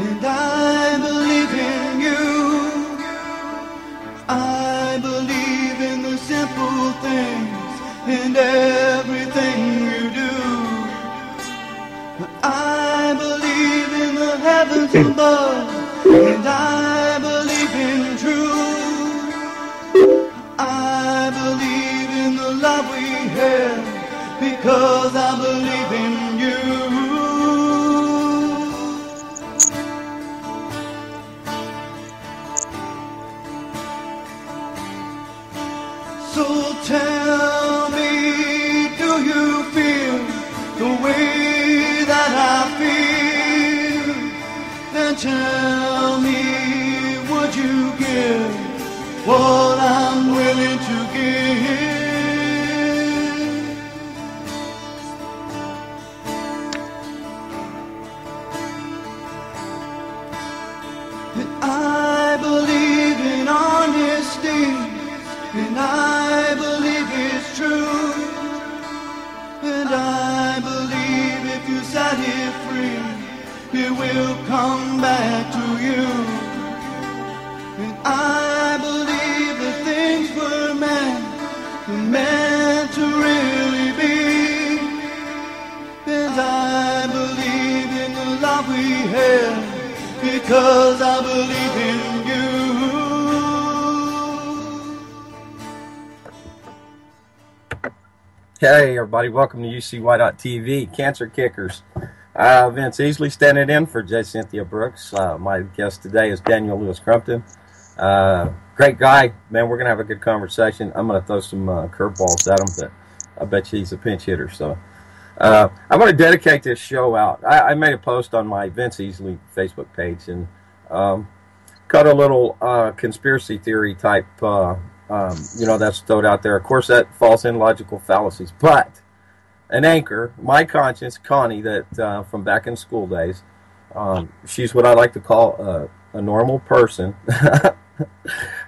and I believe in you. I believe in the simple things and everything you do. I believe in the heavens above, and I believe in truth. I believe in the love we have, because I believe in you. So tell me, do you feel the way that I feel? And tell me, would you give what I'm willing to give? And I believe in honesty, and I believe it's true. And I believe if you set it free, it will come back to you. And I believe that things were meant to really be. And I believe in the love we have, because I believe in you. Hey everybody, welcome to UCY.TV, Cancer Kickers. Vince Easley standing in for Cynthia Brooks. My guest today is Daniel Lewis Crumpton. Great guy, man. We're going to have a good conversation. I'm going to throw some curveballs at him, but I bet you he's a pinch hitter. So I want to dedicate this show out. I made a post on my Vince Easley Facebook page and got a little conspiracy theory type that's thrown out there. Of course, that falls in logical fallacies. But an anchor, my conscience, Connie, that from back in school days, she's what I like to call a normal person.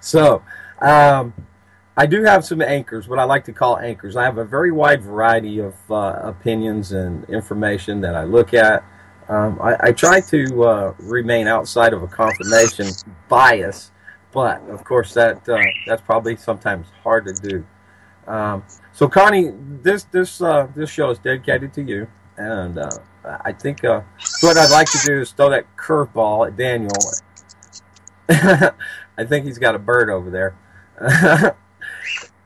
So I do have some anchors, what I like to call anchors. I have a very wide variety of opinions and information that I look at. I try to remain outside of a confirmation bias, but of course that's probably sometimes hard to do. So Connie, this show is dedicated to you, and I think what I'd like to do is throw that curveball at Daniel. I think he's got a bird over there.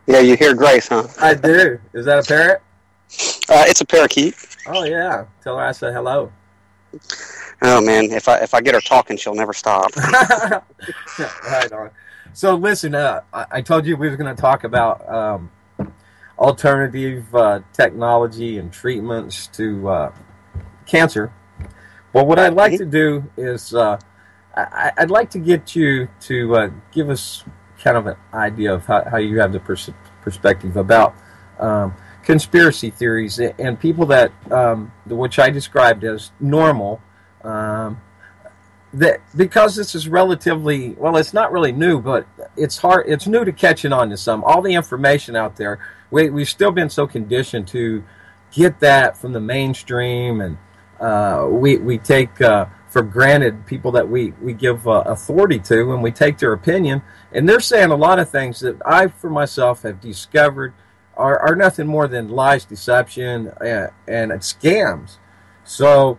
Yeah, you hear Grace, huh? I do. Is that a parrot? It's a parakeet. Oh yeah. Tell her I said hello. Oh man, if I get her talking, she'll never stop. Right on. So listen, I told you we were going to talk about alternative technology and treatments to cancer. Well, what I'd like to do is I'd like to get you to give us kind of an idea of how you have the perspective about conspiracy theories and people that which I described as normal. That because this is relatively, well, it's not really new, but it's new to catching on to some. All the information out there, we've still been so conditioned to get that from the mainstream, and we take for granted people that we give authority to, and we take their opinion, and they're saying a lot of things that I, for myself, have discovered are nothing more than lies, deception, and scams. So,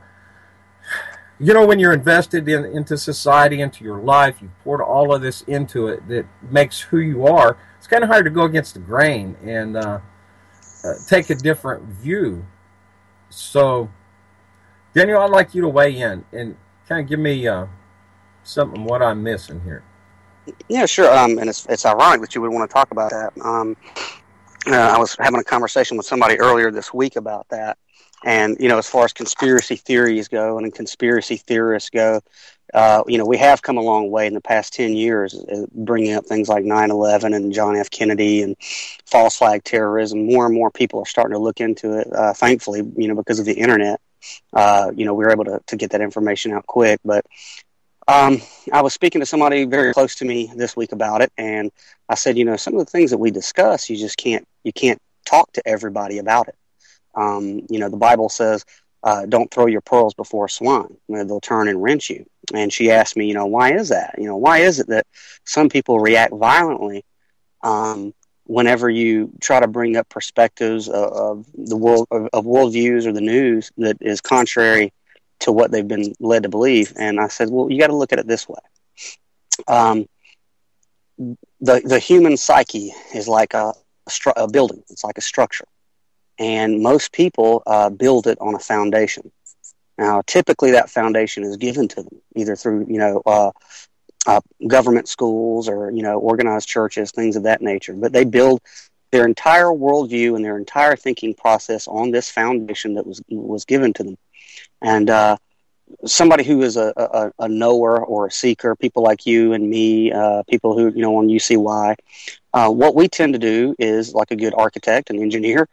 you know, when you're invested into society, into your life, you've poured all of this into it that makes who you are, it's kind of hard to go against the grain and take a different view. So, Daniel, I'd like you to weigh in and kind of give me something what I'm missing here. Yeah, sure. And it's ironic that you would want to talk about that. I was having a conversation with somebody earlier this week about that. And, you know, as far as conspiracy theories go and conspiracy theorists go, we have come a long way in the past 10 years, bringing up things like 9/11 and John F. Kennedy and false flag terrorism. More and more people are starting to look into it, thankfully, because of the internet. We were able to get that information out quick. But I was speaking to somebody very close to me this week about it, and I said, some of the things that we discuss, you can't talk to everybody about it. The Bible says, don't throw your pearls before swine. They'll turn and rent you. And she asked me, why is that? Why is it that some people react violently whenever you try to bring up perspectives of the world, of worldviews or the news that is contrary to what they've been led to believe? And I said, well, you got to look at it this way. The human psyche is like a building. It's like a structure. And most people build it on a foundation. Now, typically that foundation is given to them either through, government schools or, organized churches, things of that nature. But they build their entire worldview and their entire thinking process on this foundation that was given to them. And somebody who is a knower or a seeker, people like you and me, people who, on UCY, what we tend to do is, like a good architect and engineer,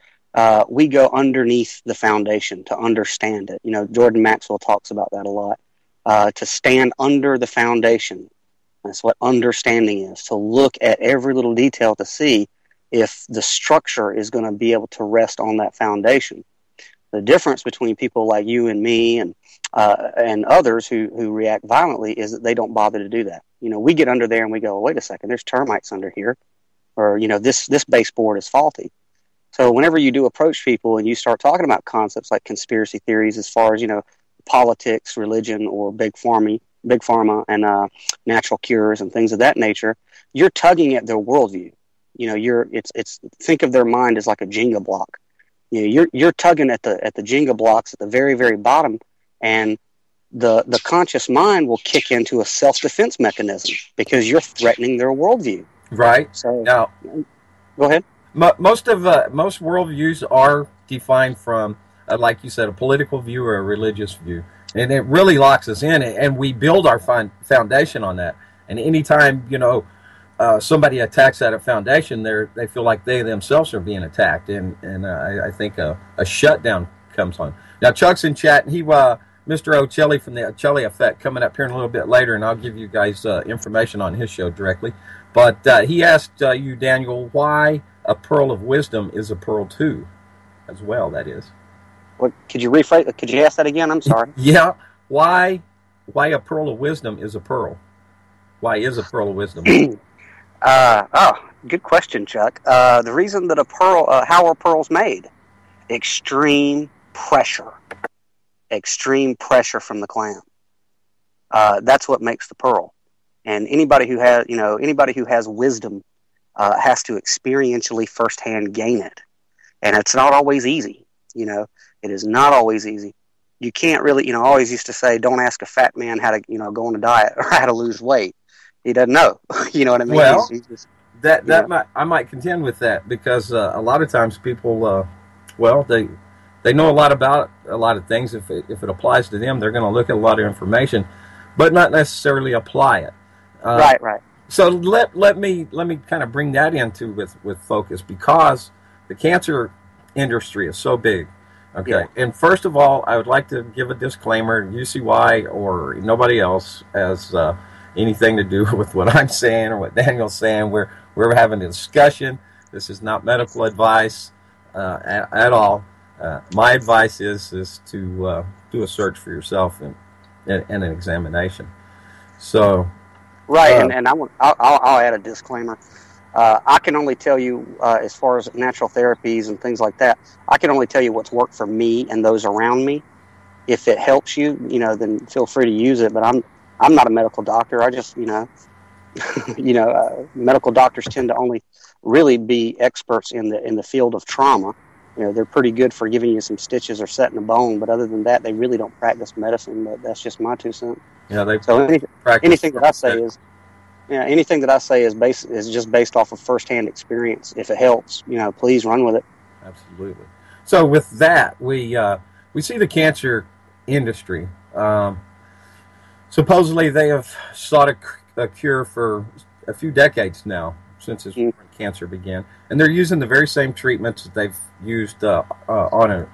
we go underneath the foundation to understand it. Jordan Maxwell talks about that a lot, to stand under the foundation. That's what understanding is, to look at every little detail to see if the structure is going to be able to rest on that foundation. The difference between people like you and me and others who react violently is that they don't bother to do that. We get under there and we go, wait a second, there's termites under here, or this baseboard is faulty. So whenever you do approach people and you start talking about concepts like conspiracy theories, as far as politics, religion, or big pharma, and natural cures and things of that nature, you're tugging at their worldview. Think of their mind as like a Jenga block. You're tugging at the Jenga blocks at the very, very bottom, and the conscious mind will kick into a self-defense mechanism because you're threatening their worldview. Right. So now, go ahead. Most worldviews are defined from, like you said, a political view or a religious view, and it really locks us in, and we build our foundation on that. And anytime somebody attacks at a foundation, they feel like they themselves are being attacked, and I think a shutdown comes on. Now Chuck's in chat, and Mr. O'Chelly from the O'Chelly Effect coming up here in a little bit later, and I'll give you guys information on his show directly. But he asked you, Daniel, why a pearl of wisdom is a pearl too, as well. That is. What, could you rephrase? Could you ask that again? I'm sorry. Yeah. Why a pearl of wisdom is a pearl? Why is a pearl of wisdom? Good question, Chuck. The reason that a pearl, how are pearls made? Extreme pressure from the clamp. That's what makes the pearl. And anybody who has wisdom has to experientially firsthand gain it. And it's not always easy. It is not always easy. You can't really, I always used to say, don't ask a fat man how to, go on a diet or how to lose weight. He doesn't know. You know what I mean? Well, he's just, I might contend with that because a lot of times people, they know a lot about a lot of things. If it applies to them, they're going to look at a lot of information, but not necessarily apply it. Right. So let me kind of bring that into with focus, because the cancer industry is so big. Okay. Yeah. And first of all, I would like to give a disclaimer: UCY or nobody else has anything to do with what I'm saying or what Daniel's saying. We're having a discussion. This is not medical advice at all. My advice is to do a search for yourself and an examination. So. Right, and I'll add a disclaimer. I can only tell you, as far as natural therapies and things like that, I can only tell you what's worked for me and those around me. If it helps you, then feel free to use it. But I'm not a medical doctor. I just, medical doctors tend to only really be experts in the field of trauma. They're pretty good for giving you some stitches or setting a bone, but other than that, they really don't practice medicine. But that's just my 2 cents. Yeah, anything that I say is just based off of firsthand experience. If it helps, please run with it. Absolutely. So with that, we see the cancer industry. Supposedly, they have sought a cure for a few decades now, since cancer began, and they're using the very same treatments that they've used all in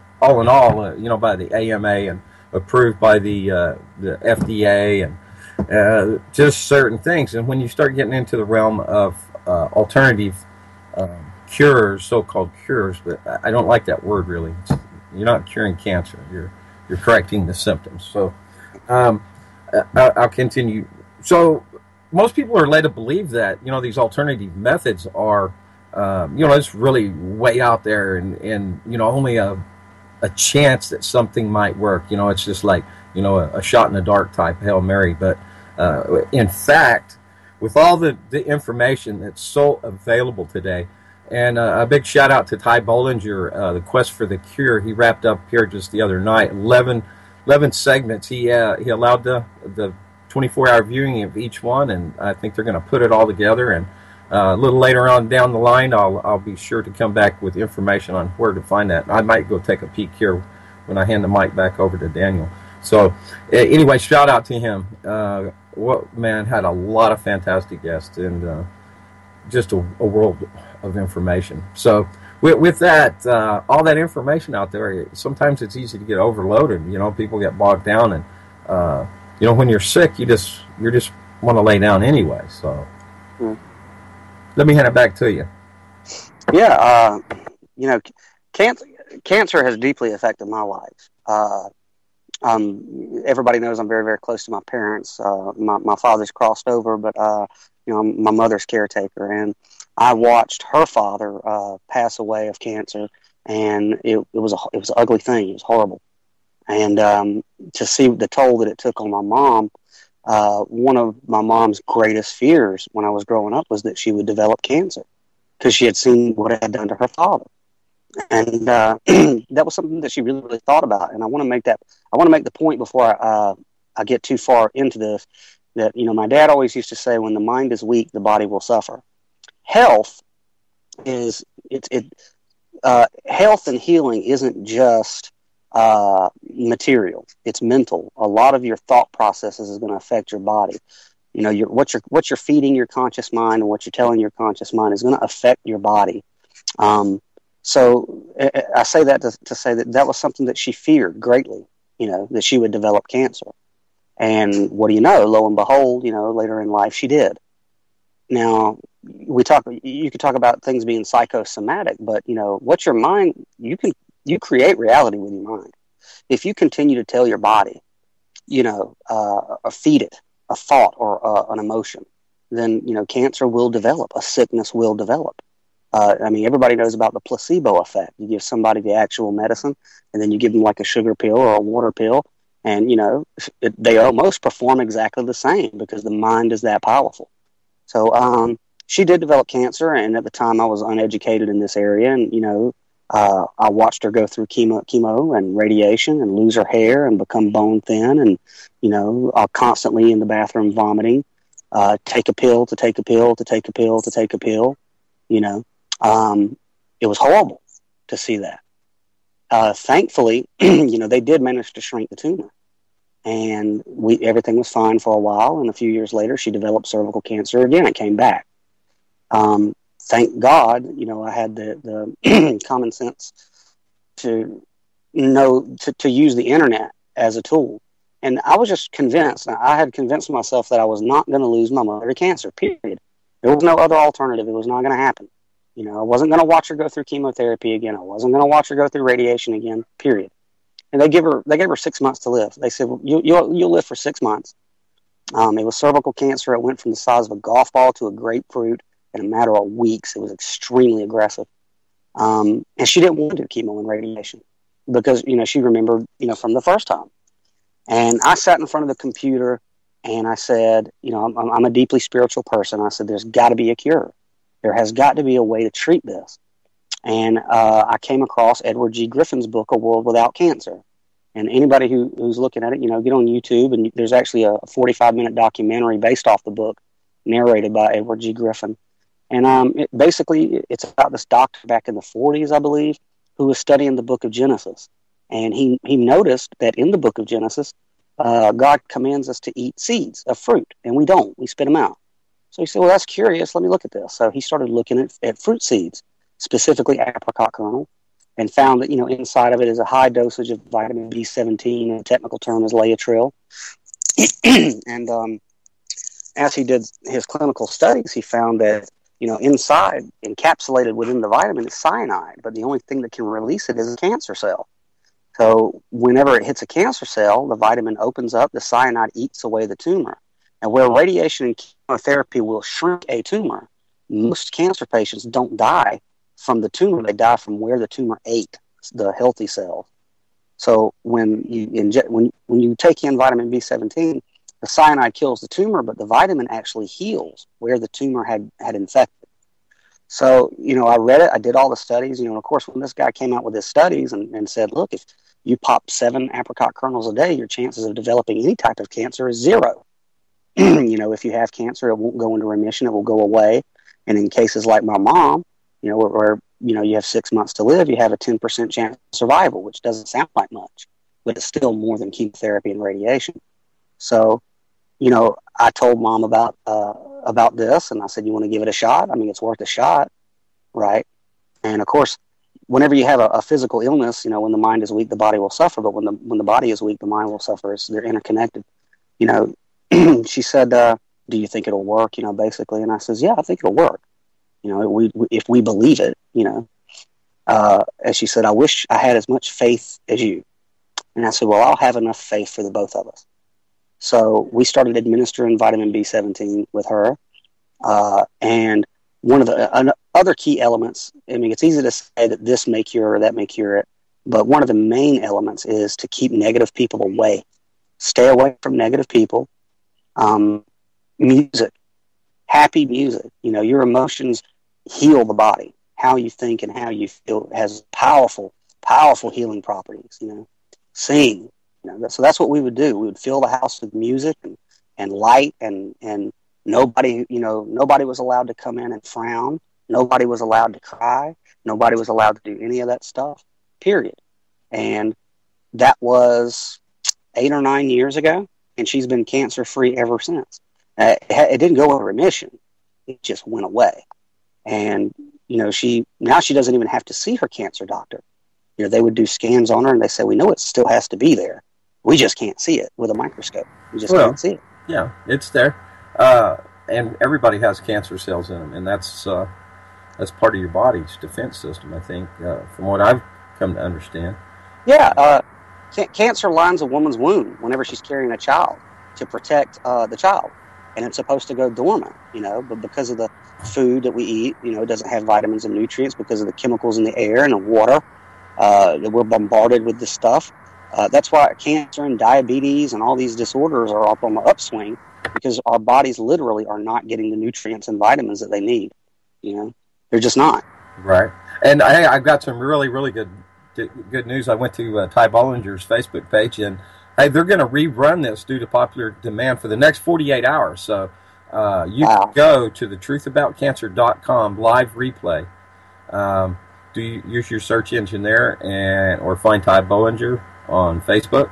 all, by the AMA and approved by the FDA and just certain things. And when you start getting into the realm of alternative cures, so-called cures, but I don't like that word really. You're not curing cancer. You're correcting the symptoms. So I'll continue. So most people are led to believe that, these alternative methods are, it's really way out there and only a chance that something might work. It's just like, a shot in the dark type Hail Mary. But in fact, with all the information that's so available today, and a big shout out to Ty Bollinger, the Quest for the Cure. He wrapped up here just the other night, 11 segments. He allowed the 24-hour viewing of each one, and I think they're going to put it all together. And a little later on down the line, I'll be sure to come back with information on where to find that. I might go take a peek here when I hand the mic back over to Daniel. So anyway, shout out to him. Had a lot of fantastic guests and just a world of information. So with that, all that information out there, sometimes it's easy to get overloaded. People get bogged down, and when you're sick, you just want to lay down anyway. So let me hand it back to you. Yeah, cancer has deeply affected my life. Everybody knows I'm very, very close to my parents. My father's crossed over, but my mother's caretaker, and I watched her father pass away of cancer, and it was an ugly thing. It was horrible, and to see the toll that it took on my mom. One of my mom's greatest fears when I was growing up was that she would develop cancer because she had seen what it had done to her father. And that was something that she really, really thought about. And I want to make the point before I get too far into this, that, my dad always used to say, when the mind is weak, the body will suffer. Health health and healing isn't just material. It's mental. A lot of your thought processes is going to affect your body. What you're feeding your conscious mind and what you're telling your conscious mind is going to affect your body. So I say that to say that was something that she feared greatly, that she would develop cancer. And what do you know? Lo and behold, later in life she did. Now, you could talk about things being psychosomatic, but, what's your mind, you create reality with your mind. If you continue to tell your body, or feed it a thought or an emotion, then, cancer will develop, a sickness will develop. Everybody knows about the placebo effect. You give somebody the actual medicine, and then you give them like a sugar pill or a water pill, and, they almost perform exactly the same because the mind is that powerful. So she did develop cancer, and at the time I was uneducated in this area, and, I watched her go through chemo and radiation and lose her hair and become bone thin and, constantly in the bathroom vomiting, take a pill to take a pill to take a pill to take a pill, It was horrible to see that. Thankfully, they did manage to shrink the tumor, and everything was fine for a while. And a few years later, she developed cervical cancer again. It came back. Thank God, I had the common sense to know to use the internet as a tool. And I was just convinced. I had convinced myself that I was not going to lose my mother to cancer, period. There was no other alternative. It was not going to happen. I wasn't going to watch her go through chemotherapy again. I wasn't going to watch her go through radiation again, period. And they gave her 6 months to live. They said, well, you'll live for 6 months. It was cervical cancer. It went from the size of a golf ball to a grapefruit in a matter of weeks. It was extremely aggressive. And she didn't want to do chemo and radiation because, she remembered, from the first time. And I sat in front of the computer and I said, I'm a deeply spiritual person. I said, there's got to be a cure. There has got to be a way to treat this. And I came across Edward G. Griffin's book, A World Without Cancer. And anybody who's looking at it, get on YouTube, and there's actually a 45-minute documentary based off the book, narrated by Edward G. Griffin. And it's about this doctor back in the 40s, I believe, who was studying the book of Genesis. And he noticed that in the book of Genesis, God commands us to eat seeds of fruit, and we don't. We spit them out. So he said, well, that's curious. Let me look at this. So he started looking at fruit seeds, specifically apricot kernel, and found that, inside of it is a high dosage of vitamin B17, the technical term is Laetrile. And as he did his clinical studies, he found that, inside, encapsulated within the vitamin is cyanide, but the only thing that can release it is a cancer cell. So whenever it hits a cancer cell, the vitamin opens up, the cyanide eats away the tumor. And where radiation and chemotherapy will shrink a tumor, most cancer patients don't die from the tumor. They die from where the tumor ate the healthy cells. So when you take in vitamin B17, the cyanide kills the tumor, but the vitamin actually heals where the tumor had infected. So, I read it. I did all the studies. And of course, when this guy came out with his studies and said, look, if you pop 7 apricot kernels a day, your chances of developing any type of cancer is 0. If you have cancer, it won't go into remission. It will go away. And in cases like my mom, where you have 6 months to live, you have a 10% chance of survival, which doesn't sound like much, but it's still more than chemotherapy and radiation. So, I told Mom about this, and I said, you want to give it a shot? I mean, it's worth a shot, right? And of course, whenever you have a physical illness, when the mind is weak, the body will suffer. But when the body is weak, the mind will suffer. They're interconnected. She said, do you think it'll work? Basically. And I says, yeah, I think it'll work. If we believe it, as she said, I wish I had as much faith as you. And I said, well, I'll have enough faith for the both of us. So we started administering vitamin B17 with her. And one of the other key elements, I mean, it's easy to say that this may cure or that may cure it, but one of the main elements is to keep negative people away. Stay away from negative people. Music, happy music. Your emotions heal the body. How you think and how you feel has powerful, powerful healing properties. Sing. So that's what we would do. We would fill the house with music and light, and nobody was allowed to come in and frown. Nobody was allowed to cry. Nobody was allowed to do any of that stuff, period. And that was 8 or 9 years ago, and she's been cancer-free ever since. It didn't go into remission. It just went away. And, she doesn't even have to see her cancer doctor. They would do scans on her, and they say, we know it still has to be there. We just can't see it with a microscope. We just can't see it. Yeah, it's there. And everybody has cancer cells in them, and that's part of your body's defense system, I think, from what I've come to understand. Yeah, cancer lines a woman's womb whenever she's carrying a child to protect the child. And it's supposed to go dormant, but because of the food that we eat, it doesn't have vitamins and nutrients because of the chemicals in the air and the water. We're bombarded with this stuff. That's why cancer and diabetes and all these disorders are up on the upswing, because our bodies literally are not getting the nutrients and vitamins that they need. They're just not. Right. And I've got some really, really good news. I went to Ty Bollinger's Facebook page, and hey, they're going to rerun this due to popular demand for the next 48 hours. So you can go to the truthaboutcancer.com live replay. Use your search engine there, or find Ty Bollinger on Facebook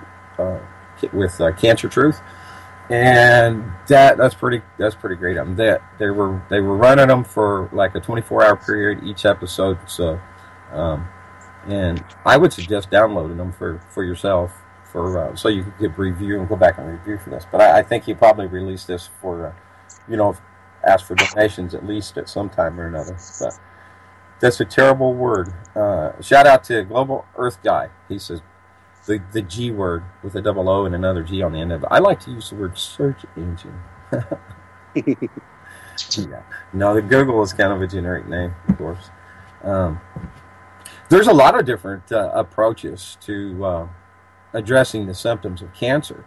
with Cancer Truth, and that's pretty great. They were running them for like a 24-hour period each episode. So, and I would suggest downloading them for yourself. So you could get review and go back and review for this. But I think you probably release this for, ask for donations at least at some time or another. But that's a terrible word. Shout out to Global Earth Guy. He says the G word with a double O and another G on the end of it. I like to use the word search engine. Yeah. No, the Google is kind of a generic name, of course. There's a lot of different approaches to addressing the symptoms of cancer.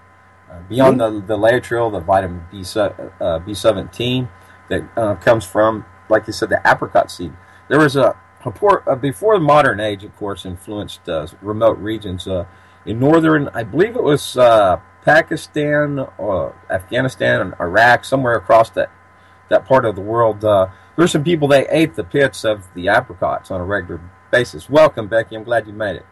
Beyond the Laetrile, the vitamin B17 that comes from, like you said, the apricot seed. There was before the modern age, of course, influenced remote regions in northern, I believe it was Pakistan or Afghanistan and Iraq, somewhere across that part of the world. There's some people, they ate the pits of the apricots on a regular basis. Welcome, Becky. I'm glad you made it.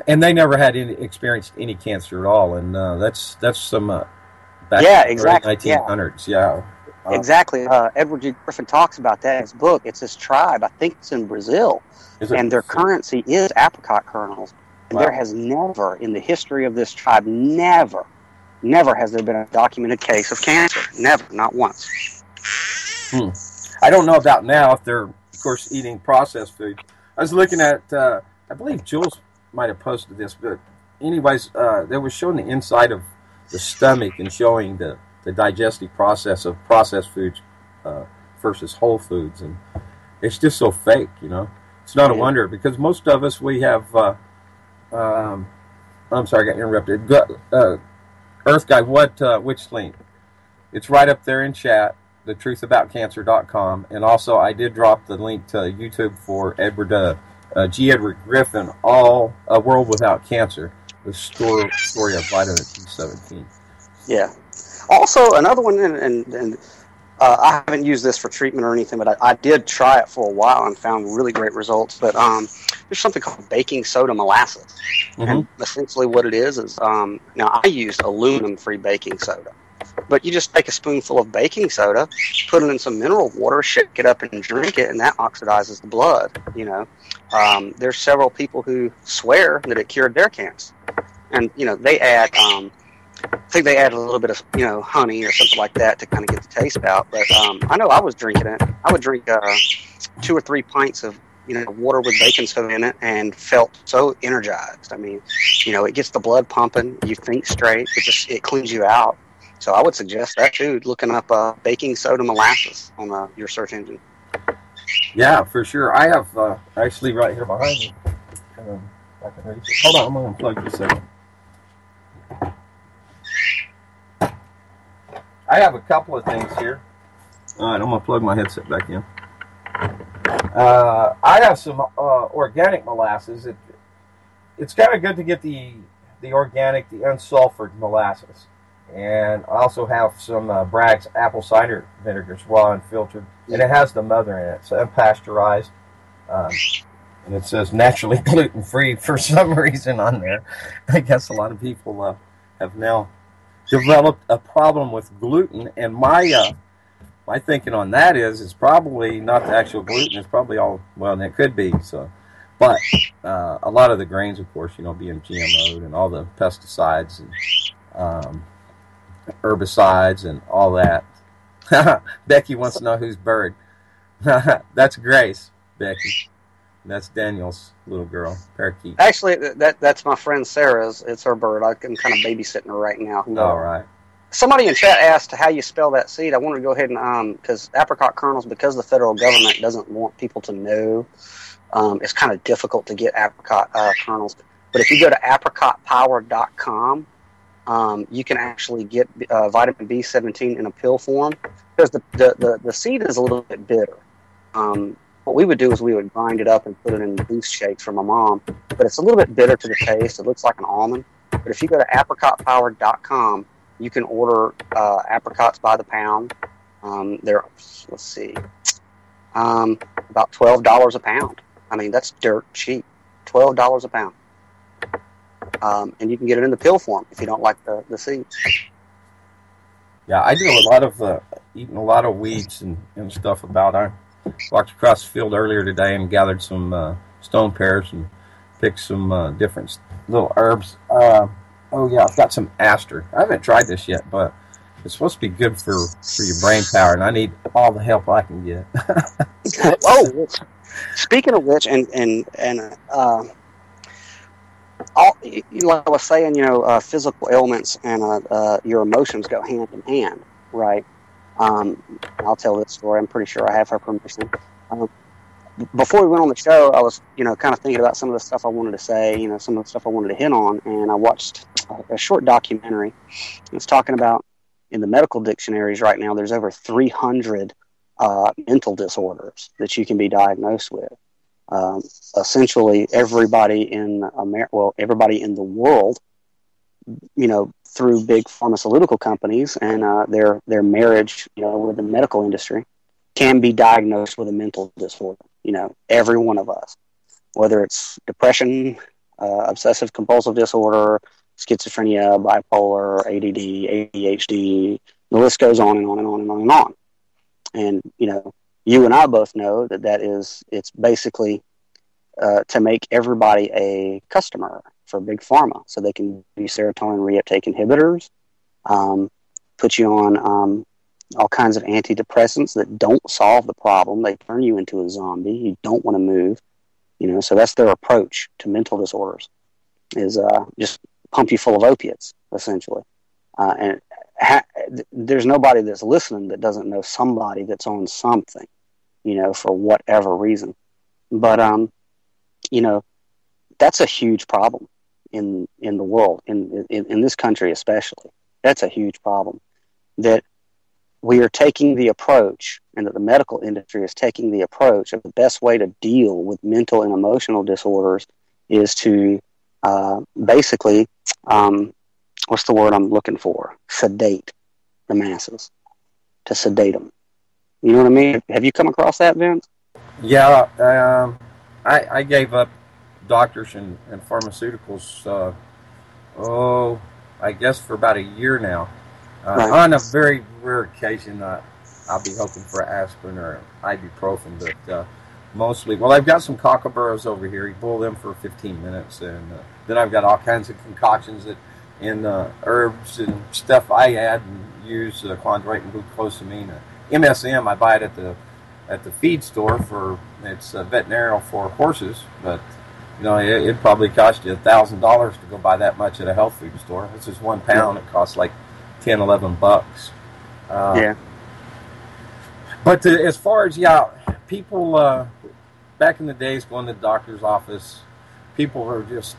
And they never had experienced any cancer at all, and that's some back in the 1900s. Yeah, exactly. Edward G. Griffin talks about that in his book. It's this tribe, I think it's in Brazil, and their currency is apricot kernels. And there has never, in the history of this tribe, never has there been a documented case of cancer. Never, not once. I don't know about now if they're, of course, eating processed food. I was looking at I believe Jules might have posted this, but anyways, they were showing the inside of the stomach and showing the digestive process of processed foods versus whole foods, and it's just so fake, you know. It's not a wonder, because most of us, we have I'm sorry, I got interrupted. Earth Guy, which link? It's right up there in chat, thetruthaboutcancer.com, and also I did drop the link to YouTube for G. Edward Griffin, All A World Without Cancer, the story of vitamin B17. Yeah. Also, another one, and I haven't used this for treatment or anything, but I did try it for a while and found really great results. But there's something called baking soda molasses. Mm-hmm. And essentially what it is now I used aluminum-free baking soda. But you just take a spoonful of baking soda, put it in some mineral water, shake it up and drink it, and that oxidizes the blood, you know. There's several people who swear that it cured their cancer. And, you know, they add... I think they add a little bit of, you know, honey or something like that to kind of get the taste out. But I know I was drinking it. I would drink 2 or 3 pints of, you know, water with baking soda in it and felt so energized. I mean, you know, it gets the blood pumping. You think straight. It cleans you out. So I would suggest that too, looking up baking soda molasses on your search engine. Yeah, for sure. I have actually right here behind me. I can reach it. Hold on, I'm going to unplug this in. I have a couple of things here. All right, I'm going to plug my headset back in. I have some organic molasses. It's kind of good to get the organic, the unsulfured molasses. And I also have some Bragg's apple cider vinegar as well, unfiltered. And it has the mother in it, so unpasteurized. And it says naturally gluten-free for some reason on there. I guess a lot of people have now developed a problem with gluten, and my thinking on that is it's probably not the actual gluten. It's probably all, well, it could be. So, but a lot of the grains, of course, you know, being GMO'd and all the pesticides and herbicides and all that. Becky wants to know who's bird. That's Grace, Becky. That's Daniel's little girl, parakeet. Actually, that's my friend Sarah's. It's her bird. I'm kind of babysitting her right now. All right. Somebody in chat asked how you spell that seed. I wanted to go ahead and, because apricot kernels, because the federal government doesn't want people to know, it's kind of difficult to get apricot kernels. But if you go to apricotpower.com, you can actually get vitamin B17 in a pill form, because the seed is a little bit bitter. What we would do is we would grind it up and put it in boost shakes for my mom, but it's a little bit bitter to the taste. It looks like an almond. But if you go to apricotpower.com, you can order apricots by the pound. They're, let's see, about $12 a pound. I mean, that's dirt cheap. $12 a pound. And you can get it in the pill form if you don't like the seeds. Yeah, I do a lot of eating a lot of weeds and stuff about. I walked across the field earlier today and gathered some stone pears and picked some different little herbs. Oh yeah, I've got some aster. I haven't tried this yet, but it's supposed to be good for your brain power, and I need all the help I can get. Oh, speaking of which, and all, like I was saying, you know, physical ailments and your emotions go hand in hand, right? I'll tell this story. I'm pretty sure I have her permission. Before we went on the show, I was, you know, kind of thinking about some of the stuff I wanted to say, you know, some of the stuff I wanted to hit on, and I watched a short documentary. It's talking about, in the medical dictionaries right now, there's over 300 mental disorders that you can be diagnosed with. Essentially, everybody in everybody in the world, you know, through big pharmaceutical companies and their marriage, you know, with the medical industry, can be diagnosed with a mental disorder. You know, every one of us, whether it's depression, obsessive compulsive disorder, schizophrenia, bipolar, ADD, ADHD, the list goes on and on and on and on and on. And, you know, you and I both know it's basically to make everybody a customer for big pharma, so they can do serotonin reuptake inhibitors, put you on all kinds of antidepressants that don't solve the problem. They turn you into a zombie. You don't want to move. So that's their approach to mental disorders, is just pump you full of opiates, essentially. And there's nobody that's listening that doesn't know somebody that's on something, for whatever reason. But, that's a huge problem in the world, in this country especially. That's a huge problem, that we are taking the approach, and that the medical industry is taking the approach of the best way to deal with mental and emotional disorders is to basically, what's the word I'm looking for? Sedate the masses, to sedate them. You know what I mean? Have you come across that, Vince? Yeah, I gave up doctors and pharmaceuticals, I guess for about a year now. Right. On a very rare occasion, I'll be hoping for aspirin or ibuprofen, but mostly, well, I've got some cockaburras over here. You boil them for 15 minutes, and then I've got all kinds of concoctions and herbs and stuff I add and use, chondroitin and glucosamine. MSM, I buy it at the feed store it's veterinarian for horses, but it'd probably cost you $1,000 to go buy that much at a health food store. This is 1 pound. It costs like $10-11. Yeah. But as far as people back in the days going to the doctor's office, people were just,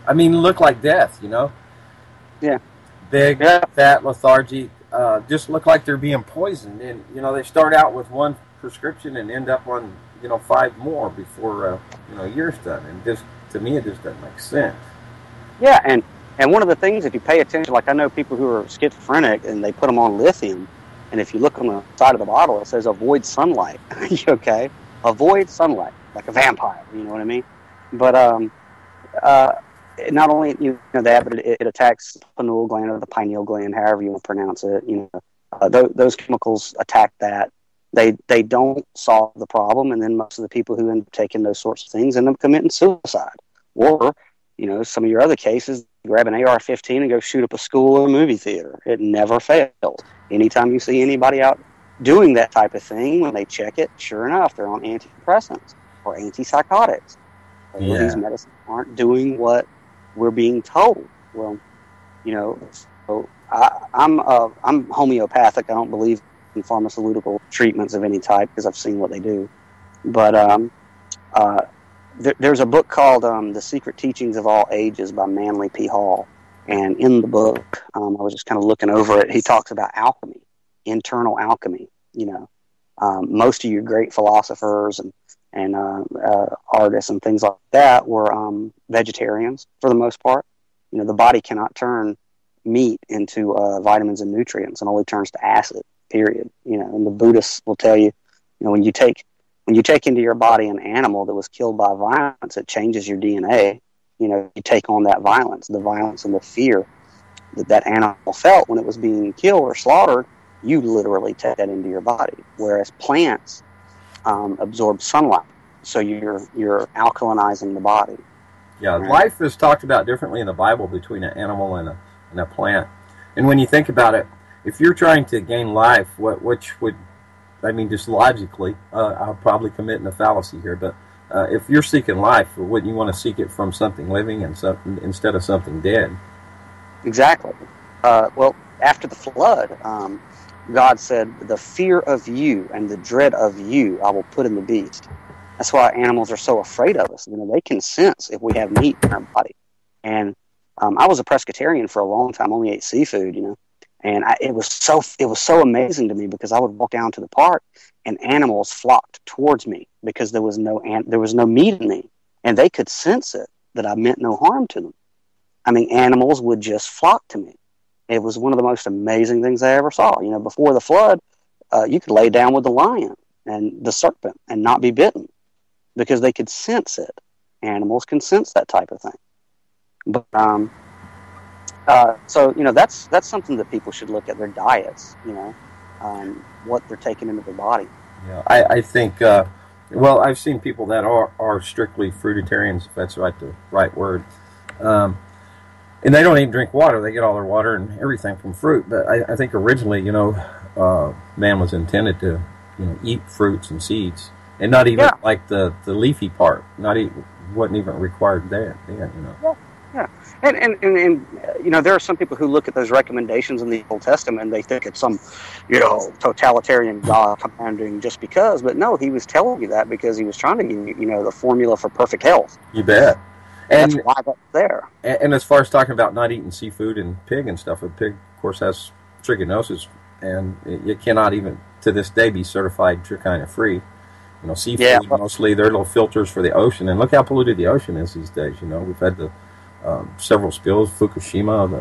look like death. Yeah. Big, fat, lethargic. Just look like they're being poisoned, and they start out with one prescription and end up on 5 more before a year's done. And just to me, it just doesn't make sense. Yeah, and one of the things, if you pay attention, like I know people who are schizophrenic and they put them on lithium, and if you look on the side of the bottle, it says avoid sunlight. Okay, avoid sunlight, like a vampire. You know what I mean? But not only that, but it attacks the pineal gland or the pineal gland, however you want to pronounce it. Those chemicals attack that. They don't solve the problem, and then most of the people who end up taking those sorts of things end up committing suicide. Or, some of your other cases, grab an AR-15 and go shoot up a school or a movie theater. It never fails. Anytime you see anybody out doing that type of thing, when they check it, sure enough, they're on antidepressants or antipsychotics. Yeah. These medicines aren't doing what we're being told. Well, so I'm homeopathic. I don't believe in pharmaceutical treatments of any type because I've seen what they do. But there's a book called The Secret Teachings of All Ages by Manly P. Hall. And in the book, I was just kind of looking over it. He talks about alchemy, internal alchemy. Most of your great philosophers and artists and things like that were vegetarians for the most part. The body cannot turn meat into vitamins and nutrients, and only turns to acid. Period. And the Buddhists will tell you, when you take into your body an animal that was killed by violence, it changes your DNA. You take on that violence, the violence and the fear that animal felt when it was being killed or slaughtered. You literally take that into your body. Whereas plants absorb sunlight, so you're alkalinizing the body. Yeah, life is talked about differently in the Bible between an animal and a plant. And when you think about it, if you're trying to gain life, which would, just logically, I'll probably commit a fallacy here, but if you're seeking life, wouldn't you want to seek it from something living and instead of something dead? Exactly. Well, after the flood, God said, the fear of you and the dread of you I will put in the beast. That's why animals are so afraid of us. They can sense if we have meat in our body. And I was a pescatarian for a long time, only ate seafood, And it was so amazing to me because I would walk down to the park and animals flocked towards me because there was no meat in me, and they could sense it, that I meant no harm to them. Animals would just flock to me. It was one of the most amazing things I ever saw. Before the flood, you could lay down with the lion and the serpent and not be bitten because they could sense it. Animals can sense that type of thing. But so that's something that people should look at, their diets, what they're taking into their body. Yeah, I think I've seen people that are strictly fruitarians, if that's the right word, and they don't even drink water. They get all their water and everything from fruit. But I think originally, man was intended to eat fruits and seeds, and not even Yeah. like the leafy part. Not even wasn't even required there. Yeah. Yeah. And there are some people who look at those recommendations in the Old Testament and they think it's some, totalitarian God commanding just because. But no, he was telling you that because he was trying to give you, the formula for perfect health. You bet. That's And why that's there. and as far as talking about not eating seafood and pig and stuff, a pig, of course, has trichinosis, and it cannot even to this day be certified trichina free. Seafood, mostly they're little filters for the ocean, and look how polluted the ocean is these days. We've had the several spills, Fukushima,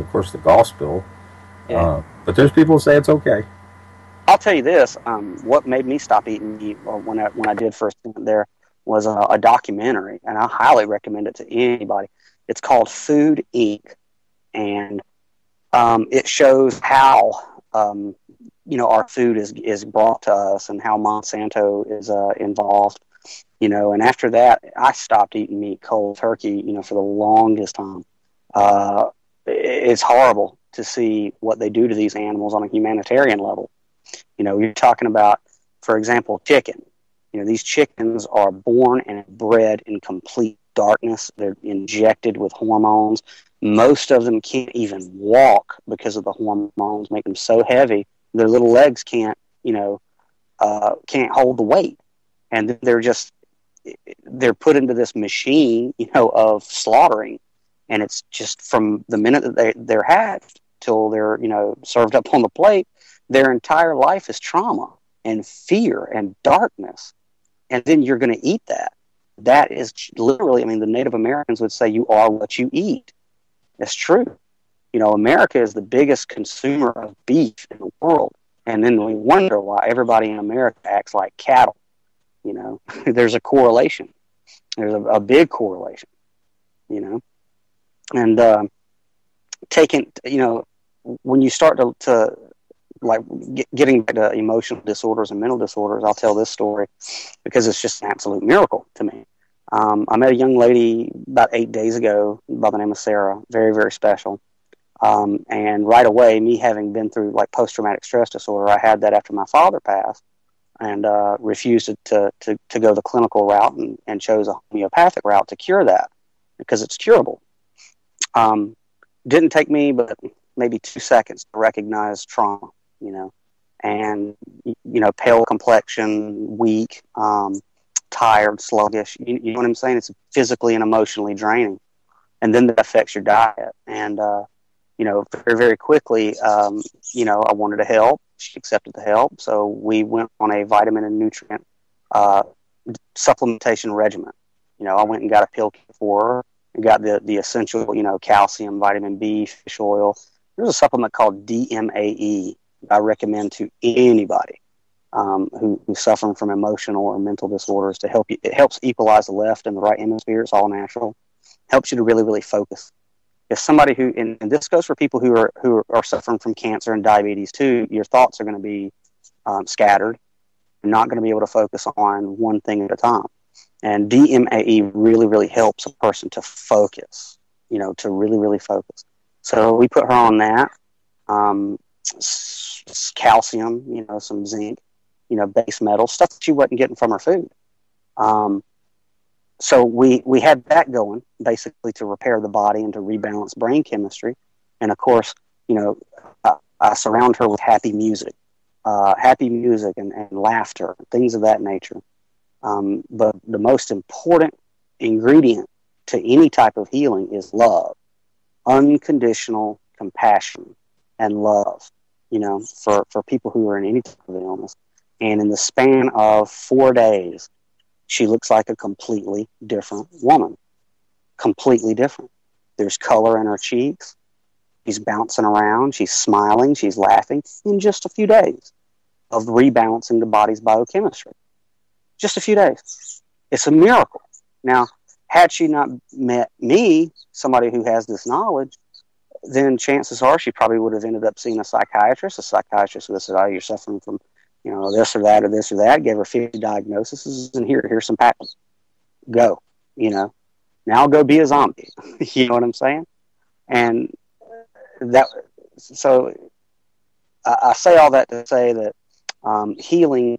of course, the Gulf spill. Yeah. But there's people who say it's okay. I'll tell you this: what made me stop eating meat, or when I did first went there, was a documentary, and I highly recommend it to anybody. It's called Food Inc., and it shows how our food is brought to us and how Monsanto is involved. And after that, I stopped eating meat cold turkey, for the longest time. It's horrible to see what they do to these animals on a humanitarian level. You're talking about, for example, chicken. These chickens are born and bred in complete darkness. They're injected with hormones. Most of them can't even walk because of the hormones make them so heavy. Their little legs can't hold the weight. And they're put into this machine, of slaughtering. And it's just from the minute that they're hatched till they're, served up on the plate, their entire life is trauma and fear and darkness. And then you're going to eat that. That is literally, the Native Americans would say you are what you eat. It's true. America is the biggest consumer of beef in the world. And then we wonder why everybody in America acts like cattle. There's a correlation. There's a big correlation, and taking, when you start to like getting back to emotional disorders and mental disorders, I'll tell this story because it's just an absolute miracle to me. I met a young lady about 8 days ago by the name of Sarah, very, very special. And right away, me having been through like post-traumatic stress disorder, I had that after my father passed, and refused to go the clinical route and chose a homeopathic route to cure that because it's curable. Didn't take me but maybe 2 seconds to recognize trauma, and, pale complexion, weak, tired, sluggish. You know what I'm saying? It's physically and emotionally draining. And then that affects your diet. And, very, very quickly, I wanted to help. She accepted the help. So we went on a vitamin and nutrient supplementation regimen. I went and got a pill kit for her and got the essential, calcium, vitamin B, fish oil. There's a supplement called DMAE that I recommend to anybody who's suffering from emotional or mental disorders to help you. It helps equalize the left and the right hemisphere. It's all natural. Helps you to really, really focus. If somebody who, and this goes for people who are suffering from cancer and diabetes too, your thoughts are going to be scattered. You're not going to be able to focus on one thing at a time. And DMAE really, really helps a person to focus, to really, really focus. So we put her on that. Calcium, some zinc, base metals, stuff that she wasn't getting from her food. So we had that going, basically to repair the body and to rebalance brain chemistry. And of course, I surround her with happy music and laughter, things of that nature. But the most important ingredient to any type of healing is love, unconditional compassion and love, for people who are in any type of illness. And in the span of 4 days, she looks like a completely different woman. Completely different. There's color in her cheeks. She's bouncing around. She's smiling. She's laughing in just a few days of rebalancing the body's biochemistry. Just a few days. It's a miracle. Now, had she not met me, somebody who has this knowledge, then chances are she probably would have ended up seeing a psychiatrist. A psychiatrist would have said, "Oh, you're suffering from, this or that or this or that." Gave her 50 diagnoses, and here's some patents. Go, Now go be a zombie. You know what I'm saying? And so I say all that to say that healing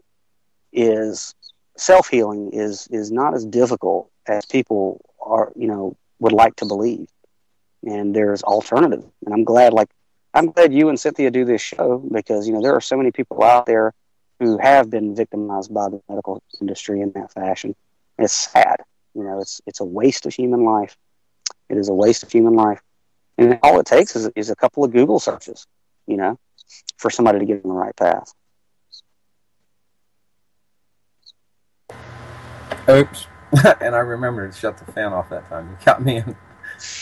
is self-healing is not as difficult as people are, would like to believe. And there's alternative. And I'm glad you and Cynthia do this show because, there are so many people out there who have been victimized by the medical industry in that fashion. It's sad. It's a waste of human life. It is a waste of human life. And all it takes is a couple of Google searches, for somebody to get on the right path. Oops. And I remember to shut the fan off that time. You got me in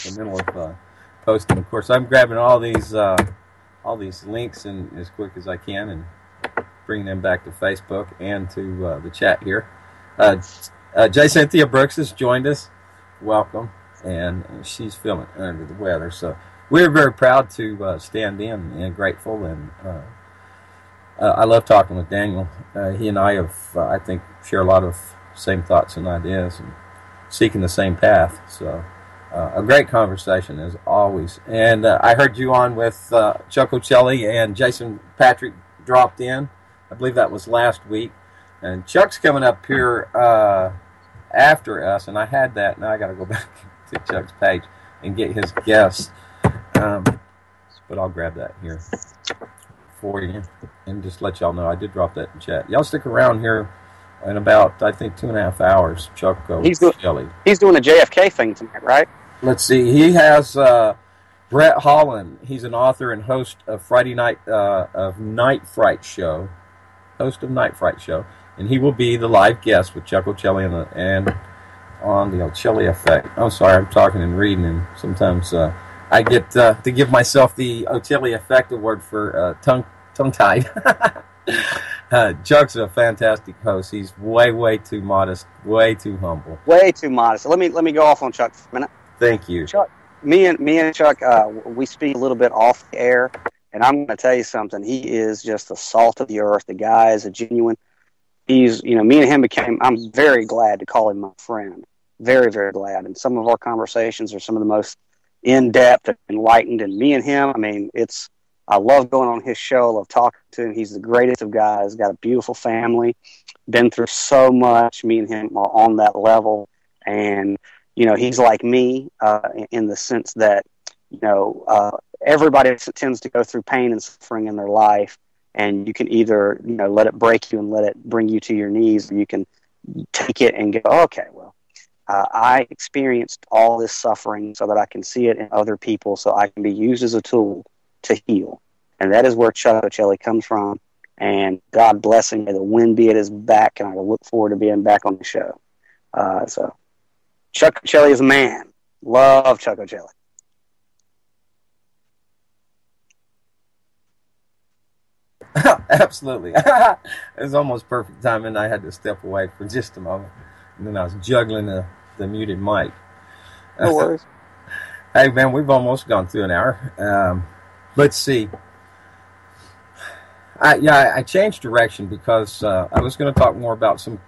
the middle of posting. Of course, I'm grabbing all these links and as quick as I can and bringing them back to Facebook and to the chat here. Cynthia Brooks has joined us. Welcome. And she's feeling under the weather. So we're very proud to stand in and grateful. And I love talking with Daniel. He and I have, I think, share a lot of same thoughts and ideas and seeking the same path. So a great conversation as always. And I heard you on with Chuck Ocelli and Jason Patrick dropped in. I believe that was last week. And Chuck's coming up here after us, and I had that. Now I got to go back to Chuck's page and get his guests. But I'll grab that here for you and just let y'all know I did drop that in chat. Y'all stick around here in about, I think, 2.5 hours. Chuck Ocelli. He's doing a JFK thing tonight, right? Let's see. He has Brett Holland. He's an author and host of Friday night of Night Fright Show. Host of Night Fright Show. And he will be the live guest with Chuck Ocelli and on the Ocelli Effect. I'm sorry, I'm talking and reading, and sometimes I get to give myself the Ocelli Effect Award for tongue-tied. Chuck's a fantastic host. He's way too modest, way too humble. Way too modest. Let me go off on Chuck for a minute. Thank you. Chuck, me and Chuck, we speak a little bit off the air, and I'm going to tell you something. He is just the salt of the earth. The guy is a genuine. He's, me and him I'm very glad to call him my friend. Very, very glad. And some of our conversations are some of the most in-depth and enlightened. And me and him, I love going on his show. I love talking to him. He's the greatest of guys. Got a beautiful family. Been through so much. Me and him are on that level. And, he's like me in the sense that, everybody tends to go through pain and suffering in their life. And you can either, let it break you and let it bring you to your knees, or you can take it and go, okay, well, I experienced all this suffering so that I can see it in other people, so I can be used as a tool to heal. And that is where Chuck Ocelli comes from. And God bless him. May the wind be at his back, and I look forward to being back on the show. So Chuck Ocelli is a man. Love Chuck Ocelli. Absolutely. It was almost perfect timing. I had to step away for just a moment. And then I was juggling the muted mic. No worries. Hey, man, we've almost gone through an hour. Let's see. I changed direction because I was going to talk more about some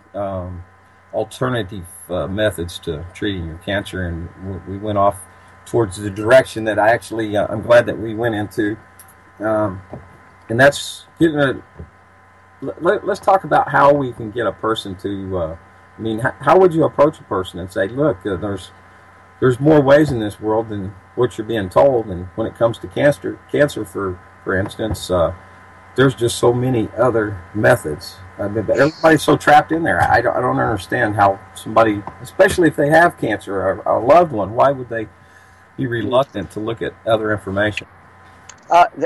alternative methods to treating your cancer, and we went off towards the direction that I'm glad that we went into. And that's let's talk about how we can get a person to. How would you approach a person and say, "Look, there's more ways in this world than what you're being told." And when it comes to cancer, for instance, there's just so many other methods. But everybody's so trapped in there. I don't understand how somebody, especially if they have cancer or a loved one, why would they be reluctant to look at other information?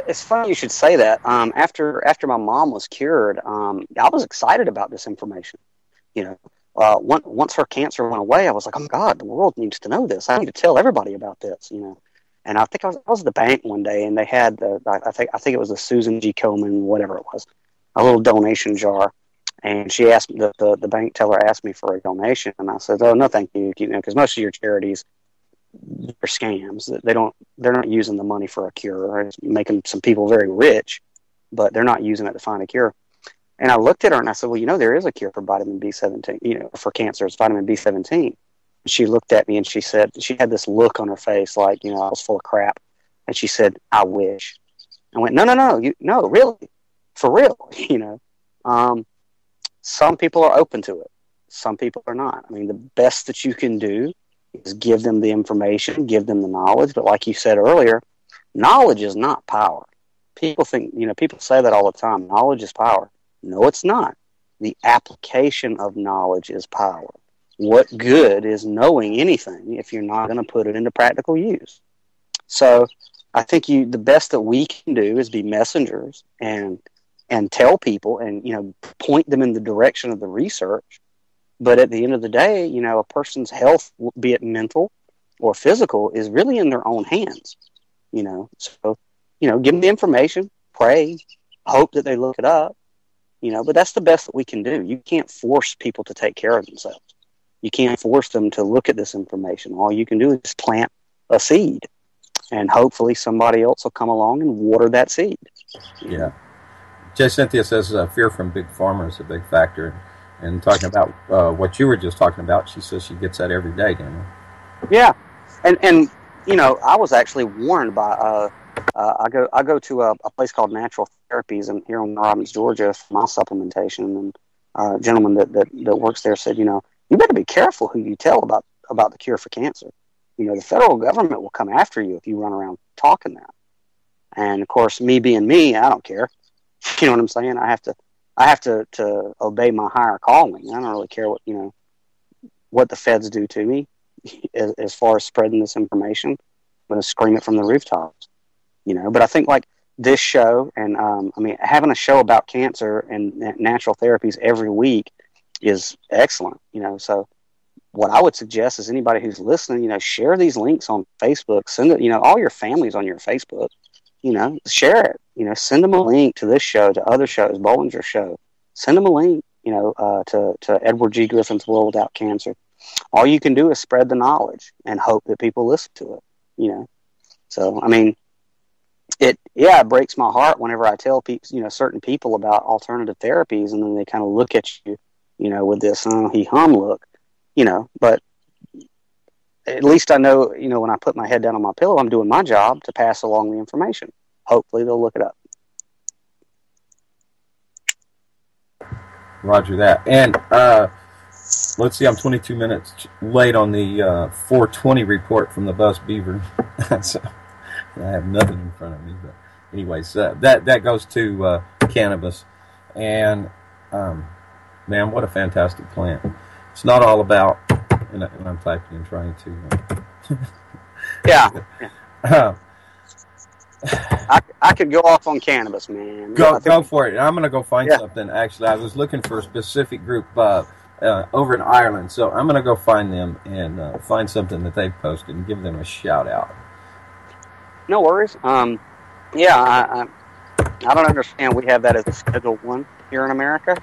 It's funny you should say that. After my mom was cured, I was excited about this information. Once her cancer went away, I was like, "Oh my God, the world needs to know this. I need to tell everybody about this." And I think I was at the bank one day, and they had I think it was the Susan G. Komen, whatever it was, a little donation jar. And she asked the bank teller asked me for a donation, and I said, "Oh no, thank you," because most of your charities are scams. They're not using the money for a cure. It's making some people very rich, but they're not using it to find a cure. And I looked at her and I said, "Well, there is a cure for vitamin B17, for cancer. It's vitamin B17. And she looked at me and she said, she had this look on her face like, I was full of crap. And she said, "I wish." I went, no, really, for real. Some people are open to it. Some people are not. I mean, the best that you can do is give them the information, give them the knowledge. But like you said earlier, knowledge is not power. People think, people say that all the time. Knowledge is power. No, it's not. The application of knowledge is power. What good is knowing anything if you're not going to put it into practical use? So I think the best that we can do is be messengers and tell people and, point them in the direction of the research. But at the end of the day, a person's health, be it mental or physical, is really in their own hands. So, give them the information, pray, hope that they look it up, but that's the best that we can do. You can't force people to take care of themselves. You can't force them to look at this information. All you can do is plant a seed, and hopefully somebody else will come along and water that seed. Yeah. Cynthia says fear from big pharma is a big factor. And talking about what you were just talking about, she says she gets that every day, Daniel. Yeah. And I was actually warned by I go to a place called Natural Therapies here in Robbins, Georgia, for my supplementation, and a gentleman that works there said, you better be careful who you tell about the cure for cancer. The federal government will come after you if you run around talking that. And of course, me being me, I don't care. You know what I'm saying? I have to obey my higher calling. I don't really care what the feds do to me as far as spreading this information. I'm going to scream it from the rooftops. But I think like this show and having a show about cancer and natural therapies every week is excellent. So what I would suggest is anybody who's listening, share these links on Facebook. Send it. All your family's on your Facebook. Share it. Send them a link to this show, to other shows, Bollinger's show. Send them a link, to Edward G. Griffin's World Without Cancer. All you can do is spread the knowledge and hope that people listen to it. So it breaks my heart whenever I tell people, certain people about alternative therapies, and then they kind of look at you, with this he-hum look, But at least I know, when I put my head down on my pillow, I'm doing my job to pass along the information. Hopefully they'll look it up. Roger that. And let's see, I'm 22 minutes late on the 420 report from the Buzz Beaver. So I have nothing in front of me. But anyways, that goes to cannabis. And, man, what a fantastic plant. It's not all about, and I'm typing and trying to. Yeah. I could go off on cannabis, man. Go for it. I'm going to go find something. Actually, I was looking for a specific group over in Ireland, so I'm going to go find them and find something that they've posted and give them a shout out. No worries. I don't understand. We have that as a Schedule 1 here in America.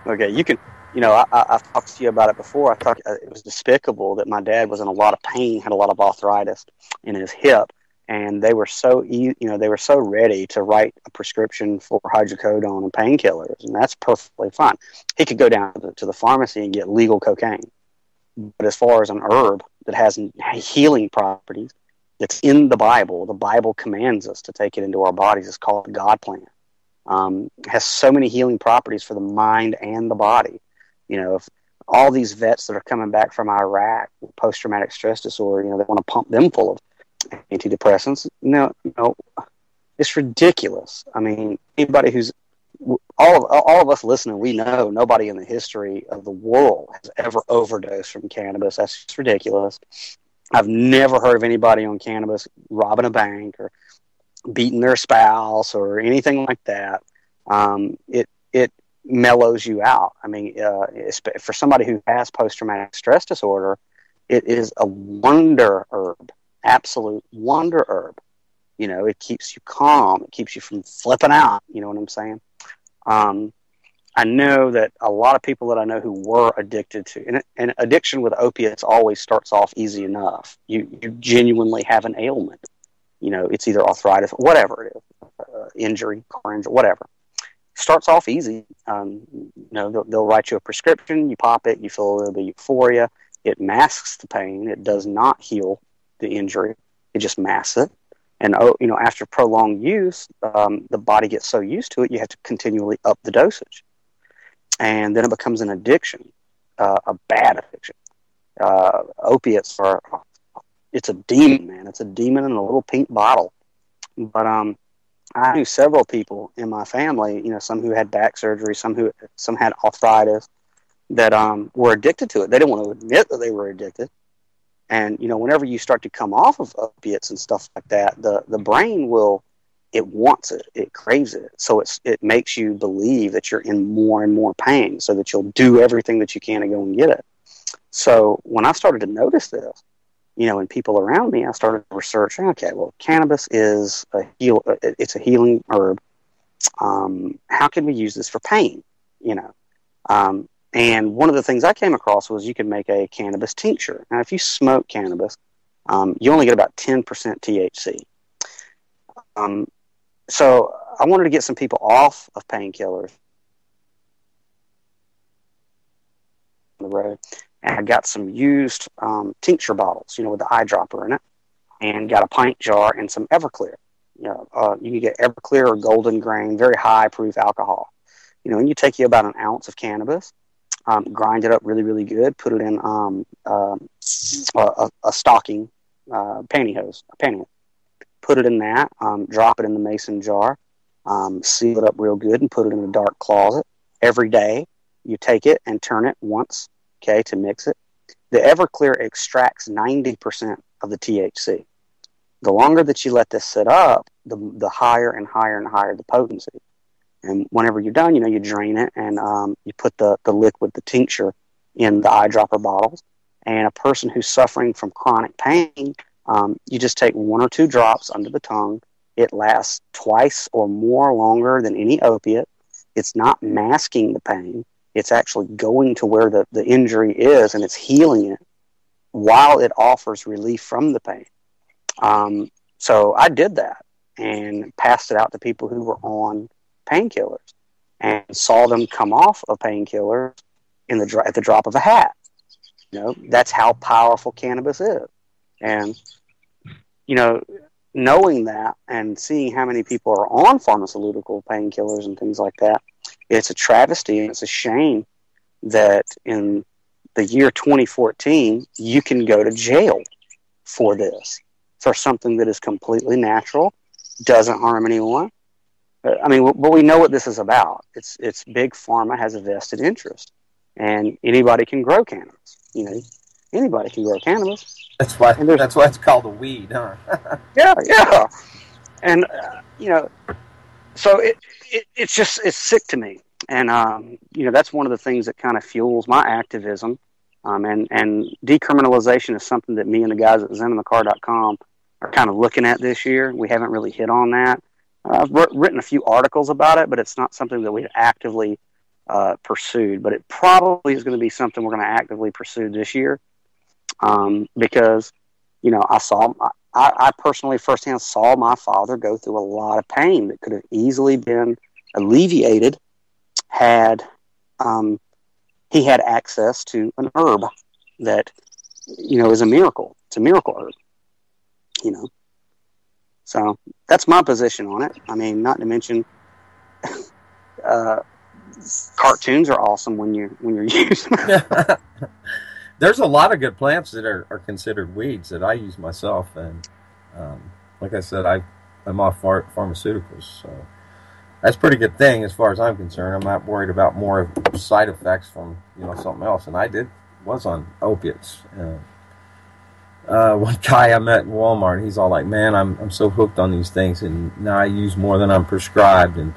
Okay, you can. I've talked to you about it before. I thought it was despicable that my dad was in a lot of pain, had a lot of arthritis in his hip. And they were so ready to write a prescription for hydrocodone and painkillers, and that's perfectly fine. He could go down to the pharmacy and get legal cocaine. But as far as an herb that has healing properties, that's in the Bible commands us to take it into our bodies. It's called the God Plant. It has so many healing properties for the mind and the body. If all these vets that are coming back from Iraq with post-traumatic stress disorder, they want to pump them full of antidepressants. No, it's ridiculous. Anybody who's all of us listening, we know nobody in the history of the world has ever overdosed from cannabis. That's just ridiculous. I've never heard of anybody on cannabis robbing a bank or beating their spouse or anything like that. It mellows you out. For somebody who has post-traumatic stress disorder, it is a wonder herb. Absolute wonder herb. It keeps you calm. It keeps you from flipping out. You know what I'm saying? I know that a lot of people that I know who were addicted to, and addiction with opiates always starts off easy enough. You genuinely have an ailment. It's either arthritis, whatever it is, injury, car injury, whatever. Starts off easy. They'll write you a prescription. You pop it. You feel a little bit of euphoria. It masks the pain. It does not heal the injury. It just masks it. And after prolonged use, the body gets so used to it, you have to continually up the dosage. and then it becomes an addiction, a bad addiction. Opiates it's a demon, man. It's a demon in a little pink bottle. But I knew several people in my family, some who had back surgery, some had arthritis, that were addicted to it. They didn't want to admit that they were addicted. And, whenever you start to come off of opiates and stuff like that, the brain it wants it. It craves it. So it makes you believe that you're in more and more pain, so that you'll do everything that you can to go and get it. So when I started to notice this, in people around me, I started researching, okay, well, cannabis is it's a healing herb. How can we use this for pain? And one of the things I came across was you can make a cannabis tincture. Now, if you smoke cannabis, you only get about 10% THC. So I wanted to get some people off of painkillers on the road. And I got some used tincture bottles, with the eyedropper in it, and got a pint jar and some Everclear. You can get Everclear or Golden Grain, very high proof alcohol. And you take about an ounce of cannabis, grind it up really, really good, put it in a stocking, pantyhose, put it in that, drop it in the mason jar, seal it up real good, and put it in a dark closet. Every day, you take it and turn it once, to mix it. The Everclear extracts 90% of the THC. The longer that you let this sit up, the higher and higher and higher the potency. And whenever you're done, you drain it, and you put the liquid, the tincture, in the eyedropper bottles. And a person who's suffering from chronic pain, you just take 1 or 2 drops under the tongue. It lasts twice or more longer than any opiate. It's not masking the pain. It's actually going to where the injury is, and it's healing it while it offers relief from the pain. So I did that and passed it out to people who were on painkillers, and saw them come off of painkillers at the drop of a hat. That's how powerful cannabis is. And, knowing that and seeing how many people are on pharmaceutical painkillers and things like that, it's a travesty and it's a shame that in the year 2014, you can go to jail for this, for something that is completely natural, doesn't harm anyone. But we know what this is about. It's big pharma has a vested interest, and anybody can grow cannabis. Anybody can grow cannabis. That's why it's called a weed, huh? yeah. And so it's sick to me. And that's one of the things that kind of fuels my activism. And decriminalization is something that me and the guys at ZenInTheCar.com are kind of looking at this year. We haven't really hit on that. I've written a few articles about it, but it's not something that we've actively pursued. But it probably is going to be something we're going to actively pursue this year, because I personally firsthand saw my father go through a lot of pain that could have easily been alleviated had he had access to an herb that is a miracle. It's a miracle herb. So that's my position on it. Not to mention, cartoons are awesome when you're using them. There's a lot of good plants that are considered weeds that I use myself, and like I said, I'm off pharmaceuticals, so that's a pretty good thing as far as I'm concerned. I'm not worried about more side effects from something else, and I was on opiates. One guy I met in Walmart, he's all like, "Man, I'm so hooked on these things, and now I use more than I'm prescribed, and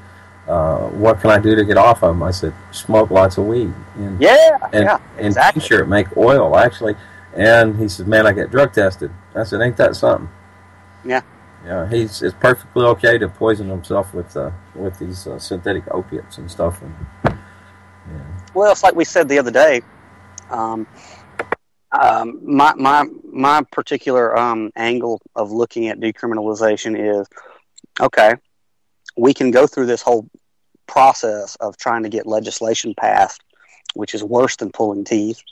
what can I do to get off of them?" I said, "Smoke lots of weed." And exactly. Sure, make oil actually. And he said, "Man, I get drug tested." I said, "Ain't that something?" Yeah. Yeah, it's perfectly okay to poison himself with these synthetic opiates and stuff. Well, it's like we said the other day. My particular angle of looking at decriminalization is, okay, we can go through this whole process of trying to get legislation passed, which is worse than pulling teeth,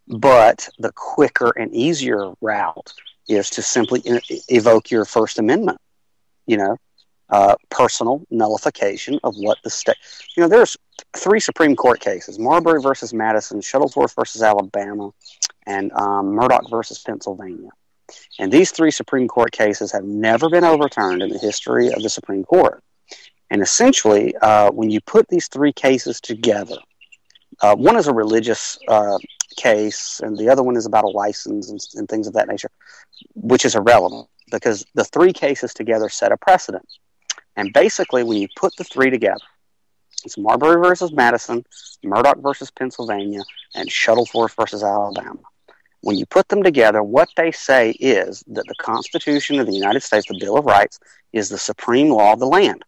but the quicker and easier route is to simply evoke your First Amendment. personal nullification of what the state. There's 3 Supreme Court cases: Marbury versus Madison, Shuttlesworth versus Alabama, and Murdoch versus Pennsylvania. And these 3 Supreme Court cases have never been overturned in the history of the Supreme Court. And essentially, when you put these 3 cases together, one is a religious case, and the other one is about a license and things of that nature, which is irrelevant because the 3 cases together set a precedent. And basically, when you put the 3 together, it's Marbury versus Madison, Murdoch versus Pennsylvania, and Shuttlesworth versus Alabama. When you put them together, what they say is that the Constitution of the United States, the Bill of Rights, is the supreme law of the land.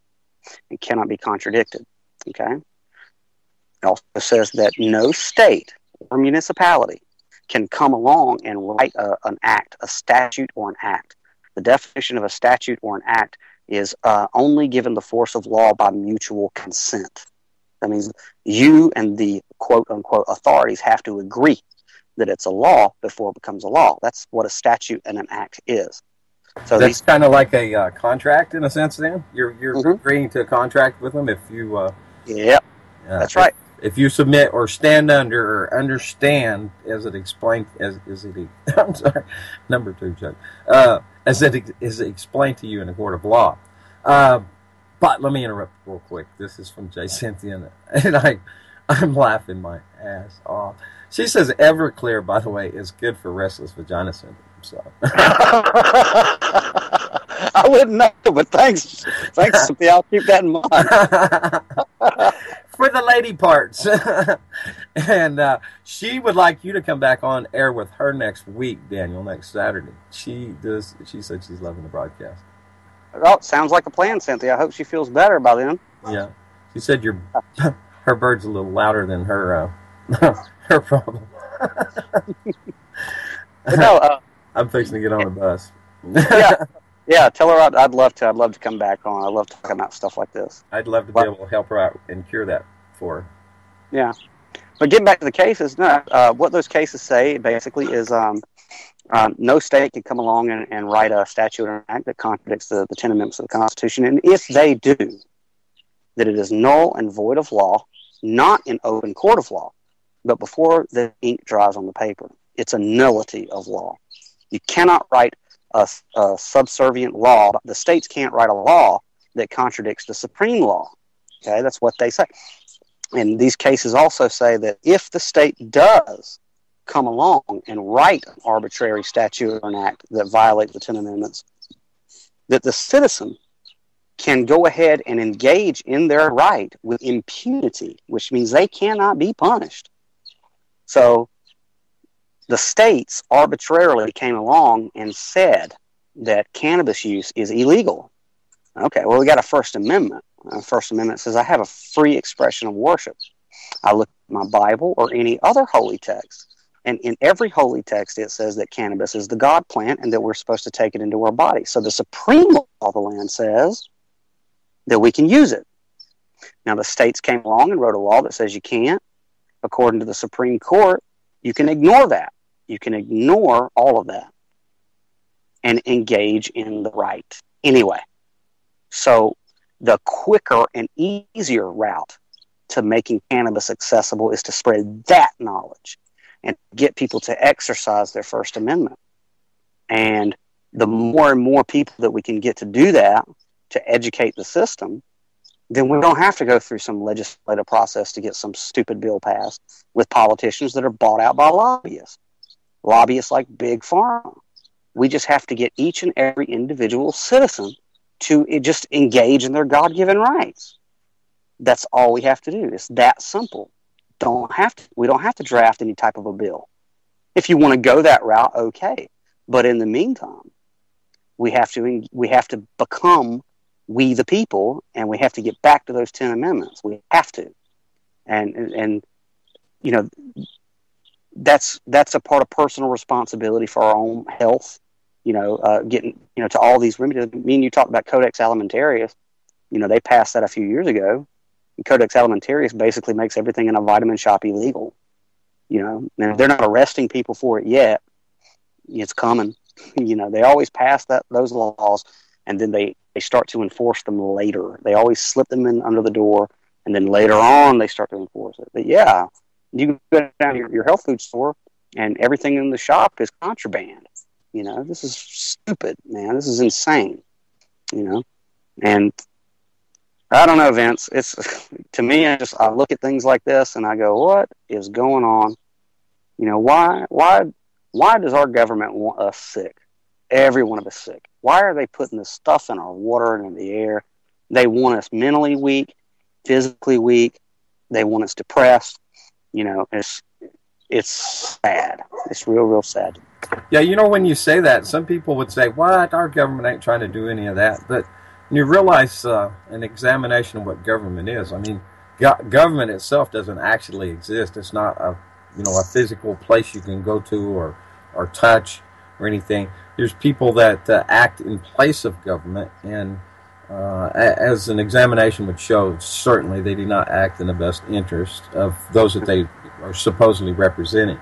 It cannot be contradicted. Okay? It also says that no state or municipality can come along and write an act, a statute or an act. The definition of a statute or an act is only given the force of law by mutual consent. That means you and the quote-unquote authorities have to agree that it's a law before it becomes a law. That's what a statute and an act is. So that's kind of like a contract in a sense. Then you're agreeing to a contract with them if you. Yep, that's right. If you submit or stand under or understand, as it explained, I'm sorry, number 2, Chuck. As it is explained to you in a court of law. But let me interrupt real quick. This is from Cynthia, and I'm laughing my ass off. She says Everclear, by the way, is good for restless vagina syndrome. So. I wouldn't know, but thanks, Cynthia. I'll keep that in mind. For the lady parts. And she would like you to come back on air with her next week, Daniel, next Saturday. She said she's loving the broadcast. Well, sounds like a plan, Cynthia. I hope she feels better by then. Yeah. She said her bird's a little louder than her her problem. No, I'm fixing to get on the bus. Yeah. Tell her I'd love to. I'd love to come back on. I love talking about stuff like this. I'd love to be able to help her out and cure that for her. Yeah. But getting back to the cases, what those cases say basically is no state can come along and write a statute or an act that contradicts the 10 Amendments of the Constitution. And if they do, that it is null and void of law, not in open court of law, but before the ink dries on the paper. It's a nullity of law. You cannot write a subservient law. The states can't write a law that contradicts the supreme law. Okay, that's what they say. And these cases also say that if the state does come along and write an arbitrary statute or an act that violates the 10 Amendments, that the citizen can go ahead and engage in their right with impunity, which means they cannot be punished. So the states arbitrarily came along and said that cannabis use is illegal. Okay, well, we got a First Amendment. First Amendment says I have a free expression of worship. I look at my Bible or any other holy text, and in every holy text it says that cannabis is the God plant and that we're supposed to take it into our body. So the supreme law of the land says that we can use it. Now the states came along and wrote a law that says you can't. According to the Supreme Court, you can ignore that. You can ignore all of that and engage in the right anyway. So the quicker and easier route to making cannabis accessible is to spread that knowledge and get people to exercise their First Amendment. And the more and more people that we can get to do that, to educate the system, then we don't have to go through some legislative process to get some stupid bill passed with politicians that are bought out by lobbyists like Big Pharma. We just have to get each and every individual citizen to just engage in their God-given rights. That's all we have to do. It's that simple. We don't have to draft any type of a bill. If you want to go that route, okay. But in the meantime, we have to become we the people, and we have to get back to those 10 amendments. We have to. And you know, that's a part of personal responsibility for our own health. You know, getting, you know, to all these remedies. Me and you talked about Codex Alimentarius. You know, they passed that a few years ago. And Codex Alimentarius basically makes everything in a vitamin shop illegal. You know, now they're not arresting people for it yet. It's coming. You know, they always pass those laws and then they start to enforce them later. They always slip them in under the door, and then later on they start to enforce it. But yeah, you go down to your health food store, and everything in the shop is contraband. This is stupid, man. This is insane. And I don't know, Vince. It's to me, I look at things like this and I go, what is going on? Why does our government want us sick? Every one of us sick. Why are they putting this stuff in our water and in the air? They want us mentally weak, physically weak. They want us depressed. It's sad. It's real sad. Yeah, when you say that, some people would say, what? Our government ain't trying to do any of that. But when you realize an examination of what government is, I mean, government itself doesn't actually exist. It's not a physical place you can go to or touch or anything. There's people that act in place of government, and as an examination would show, certainly they do not act in the best interest of those that they are supposedly representing.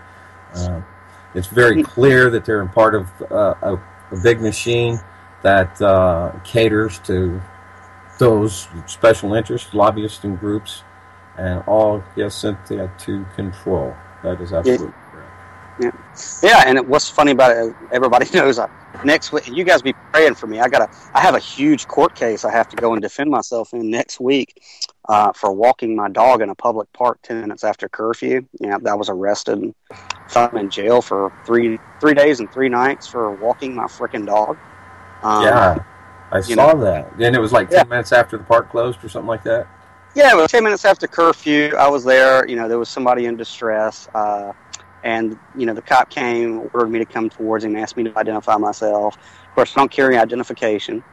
It's very clear that they're in part of a big machine that caters to those special interests, lobbyists and groups, and all get sent to control. That is absolutely correct. Yeah, and what's funny about it, everybody knows next week, you guys be praying for me. I have a huge court case I have to go and defend myself in next week for walking my dog in a public park 10 minutes after curfew. I was arrested and I'm in jail for three days and 3 nights for walking my freaking dog. I saw that. And it was like 10 minutes after the park closed or something like that? Yeah, it was 10 minutes after curfew. I was there. There was somebody in distress. And, the cop came, ordered me to come towards him, asked me to identify myself. Of course, I don't carry identification.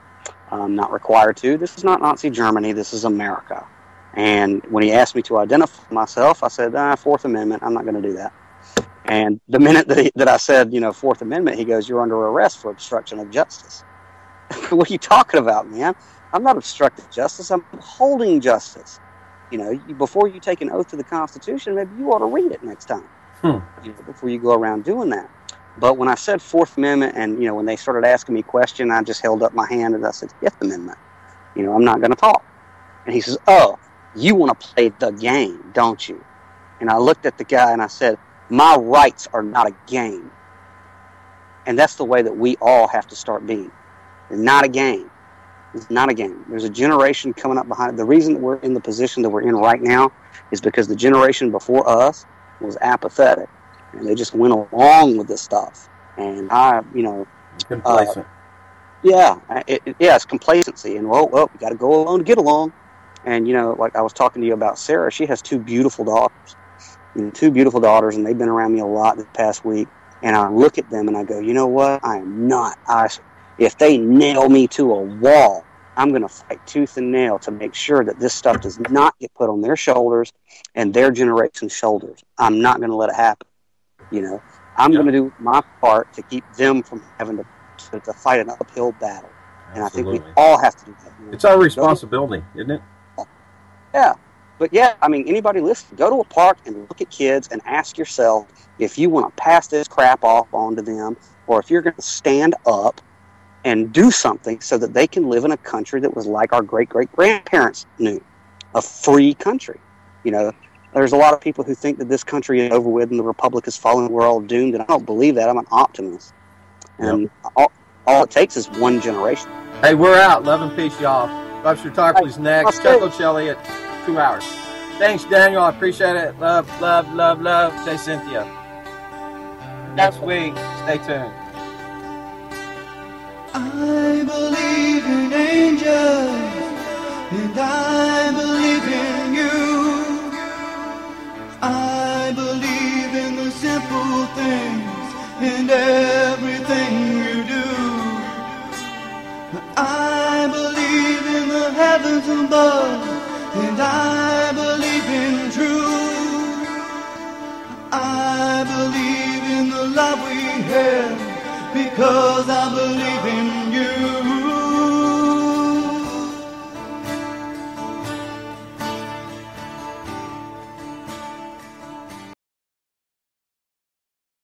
I'm not required to. This is not Nazi Germany. This is America. And when he asked me to identify myself, I said, Fourth Amendment, I'm not going to do that. And the minute that I said, Fourth Amendment, he goes, you're under arrest for obstruction of justice. What are you talking about, man? I'm not obstructing justice. I'm holding justice. Before you take an oath to the Constitution, maybe you ought to read it next time. Before you go around doing that. But when I said Fourth Amendment, and when they started asking me questions, I just held up my hand and I said Fifth Amendment. I'm not going to talk. And he says, "Oh, you want to play the game, don't you?" And I looked at the guy and I said, "My rights are not a game." And that's the way that we all have to start being. It's not a game. It's not a game. There's a generation coming up behind it. The reason that we're in the position that we're in right now is because the generation before us was apathetic, and they just went along with this stuff. And complacent. It's complacency. And we got to go along to get along. And like I was talking to you about Sarah, she has 2 beautiful daughters. 2 beautiful daughters, and they've been around me a lot this past week. And I look at them and I go, you know what? I am not. If they nail me to a wall, I'm going to fight tooth and nail to make sure that this stuff does not get put on their shoulders and their generation's shoulders. I'm not going to let it happen. I'm going to do my part to keep them from having to fight an uphill battle. And Absolutely. I think we all have to do that. It's our responsibility, isn't it? Yeah. But anybody listen, go to a park and look at kids and ask yourself if you want to pass this crap off onto them, or if you're going to stand up and do something so that they can live in a country that was like our great-great-grandparents knew, a free country. There's a lot of people who think that this country is over with and the republic is falling, we're all doomed, and I don't believe that. I'm an optimist. And all it takes is one generation. Hey, we're out. Love and peace, y'all. Buster Tarpley's next. Chuckle Shelly at 2 hours. Thanks, Daniel. I appreciate it. Love, love, love, love. Say Cynthia. Next week, stay tuned. I believe in angels, and I believe in you. I believe in the simple things and everything you do. I believe in the heavens above, and I believe in truth. I believe in the love we have, because I believe in you.